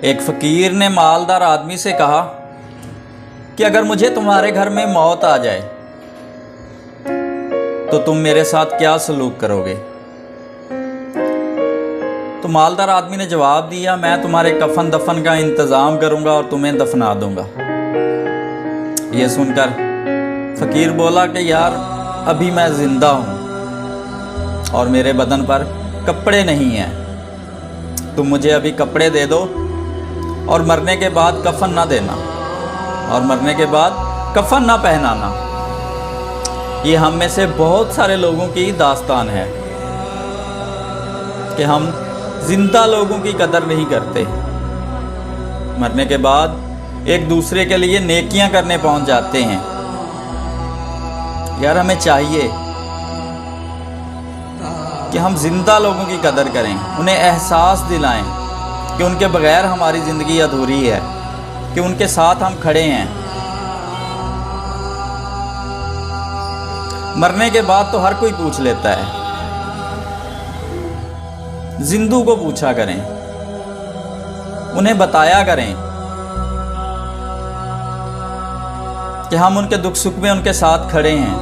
ایک فقیر نے مالدار آدمی سے کہا کہ اگر مجھے تمہارے گھر میں موت آ جائے تو تم میرے ساتھ کیا سلوک کرو گے؟ تو مالدار آدمی نے جواب دیا، میں تمہارے کفن دفن کا انتظام کروں گا اور تمہیں دفنا دوں گا۔ یہ سن کر فقیر بولا کہ یار ابھی میں زندہ ہوں اور میرے بدن پر کپڑے نہیں ہیں، تم مجھے ابھی کپڑے دے دو اور مرنے کے بعد کفن نہ دینا اور مرنے کے بعد کفن نہ پہنانا۔ یہ ہم میں سے بہت سارے لوگوں کی داستان ہے کہ ہم زندہ لوگوں کی قدر نہیں کرتے، مرنے کے بعد ایک دوسرے کے لیے نیکیاں کرنے پہنچ جاتے ہیں۔ یار ہمیں چاہیے کہ ہم زندہ لوگوں کی قدر کریں، انہیں احساس دلائیں کہ ان کے بغیر ہماری زندگی ادھوری ہے، کہ ان کے ساتھ ہم کھڑے ہیں۔ مرنے کے بعد تو ہر کوئی پوچھ لیتا ہے، زندوں کو پوچھا کریں، انہیں بتایا کریں کہ ہم ان کے دکھ سکھ میں ان کے ساتھ کھڑے ہیں۔